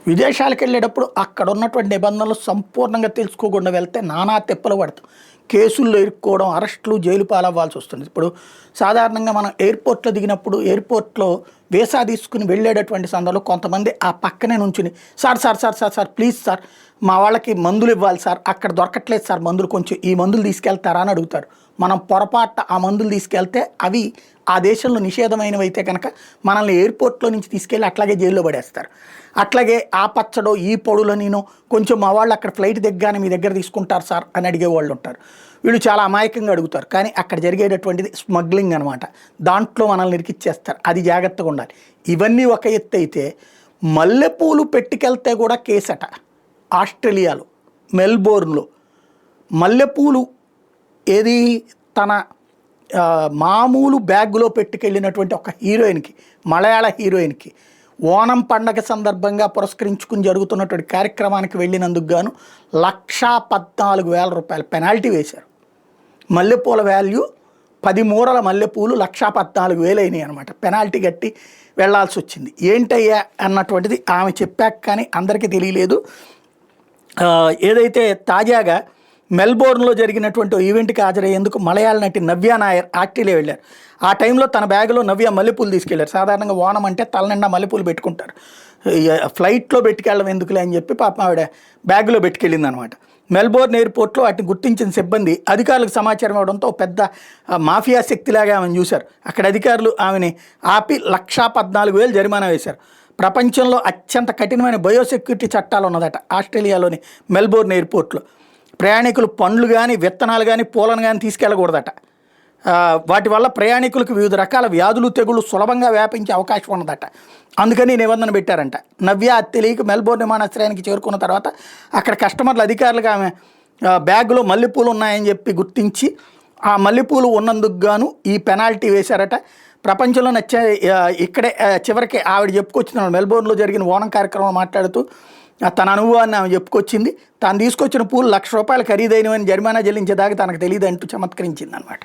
విదేశాలకు వెళ్ళేటప్పుడు అక్కడ ఉన్నటువంటి నిబంధనలు సంపూర్ణంగా తెలుసుకోకుండా వెళ్తే నానా తిప్పలు పడతాం. కేసుల్లో ఇరుక్కోవడం, అరెస్టులు, జైలు పాలవ్వాల్సి వస్తుంది. ఇప్పుడు సాధారణంగా మనం ఎయిర్పోర్ట్లో దిగినప్పుడు ఎయిర్పోర్ట్లో వీసా తీసుకుని వెళ్ళేటటువంటి సందర్భంలో కొంతమంది ఆ పక్కనే నుంచుని sir sir sir sir sir please sir మా వాళ్ళకి మందులు ఇవ్వాలి సార్, అక్కడ దొరకట్లేదు సార్ మందులు, కొంచెం ఈ మందులు తీసుకెళ్తారా అని అడుగుతారు. మనం పొరపాటు ఆ మందులు తీసుకెళ్తే అవి ఆ దేశంలో నిషేధమైనవి అయితే కనుక మనల్ని ఎయిర్పోర్ట్లో నుంచి తీసుకెళ్ళి అట్లాగే జైల్లో పడేస్తారు. అట్లాగే ఆ పచ్చడో ఈ పొడులో నేను కొంచెం మా వాళ్ళు అక్కడ ఫ్లైట్ దిగ్గానే మీ దగ్గర తీసుకుంటారు సార్ అని అడిగే వాళ్ళు ఉంటారు. వీళ్ళు చాలా అమాయకంగా అడుగుతారు, కానీ అక్కడ జరిగేటటువంటిది స్మగ్లింగ్ అనమాట. దాంట్లో మనల్ని ఇరికిచ్చేస్తారు. అది జాగ్రత్తగా ఉండాలి. ఇవన్నీ ఒక ఎత్తు అయితే మల్లెపూలు పెట్టుకెళ్తే కూడా కేసట. ఆస్ట్రేలియాలో మెల్బోర్న్లో మల్లెపూలు ఏది తన మామూలు బ్యాగ్లో పెట్టుకెళ్ళినటువంటి ఒక హీరోయిన్కి, మలయాళ హీరోయిన్కి ఓనం పండగ సందర్భంగా పురస్కరించుకుని జరుగుతున్నటువంటి కార్యక్రమానికి వెళ్ళినందుకు గాను 1,14,000 రూపాయలు పెనాల్టీ వేశారు. మల్లెపూల వాల్యూ 10 మూరల మల్లెపూలు 1,14,000 అయినాయి అనమాట. పెనాల్టీ కట్టి వెళ్లాల్సి వచ్చింది. ఏంటయ్యా అన్నటువంటిది ఆమె చెప్పాక కానీ అందరికీ తెలియలేదు. ఏదైతే తాజాగా మెల్బోర్న్లో జరిగినటువంటి ఈవెంట్కి హాజరయ్యేందుకు మలయాళ నటి నవ్య నాయర్ ఆస్ట్రేలియా వెళ్ళారు. ఆ టైంలో తన బ్యాగులో నవ్య మల్లెపూలు తీసుకెళ్లారు. సాధారణంగా ఓనం అంటే తలనిండా మల్లెపూలు పెట్టుకుంటారు. ఫ్లైట్లో పెట్టుకెళ్ళడం ఎందుకులే అని చెప్పి పాపం ఆవిడ బ్యాగులో పెట్టుకెళ్ళింది అనమాట. మెల్బోర్న్ ఎయిర్పోర్ట్లో వాటిని గుర్తించిన సిబ్బంది అధికారులకు సమాచారం ఇవ్వడంతో పెద్ద మాఫియా శక్తిలాగా ఆమెను చూశారు. అక్కడ అధికారులు ఆమెని ఆపి 1,14,000 జరిమానా వేశారు. ప్రపంచంలో అత్యంత కఠినమైన బయోసెక్యూరిటీ చట్టాలు ఉన్నదట ఆస్ట్రేలియాలోని మెల్బోర్న్ ఎయిర్పోర్ట్లో. ప్రయాణికులు పండ్లు కానీ, విత్తనాలు కానీ, పూలను కానీ తీసుకెళ్ళకూడదట. వాటి వల్ల ప్రయాణికులకు వివిధ రకాల వ్యాధులు, తెగుళ్ళు సులభంగా వ్యాపించే అవకాశం ఉన్నదట. అందుకని నిబంధన పెట్టారంట. నవ్య తెలియక మెల్బోర్న్ విమానాశ్రయానికి చేరుకున్న తర్వాత అక్కడ కస్టమర్లు అధికారులుగా ఆమె బ్యాగులో మల్లెపూలు ఉన్నాయని చెప్పి గుర్తించి ఆ మల్లెపూలు ఉన్నందుకు గాను ఈ పెనాల్టీ వేశారట. ప్రపంచంలో ఇక్కడే చివరికి ఆవిడ చెప్పుకొచ్చిన మెల్బోర్న్లో జరిగిన ఓనం కార్యక్రమం మాట్లాడుతూ తన అనుభవాన్ని ఆమె చెప్పుకొచ్చింది. తాను తీసుకొచ్చిన పూలు 1,00,000 రూపాయలు ఖరీదైనవని జరిమానా చెల్లించేదాకా తనకు తెలియదు అంటూ చమత్కరించింది అనమాట.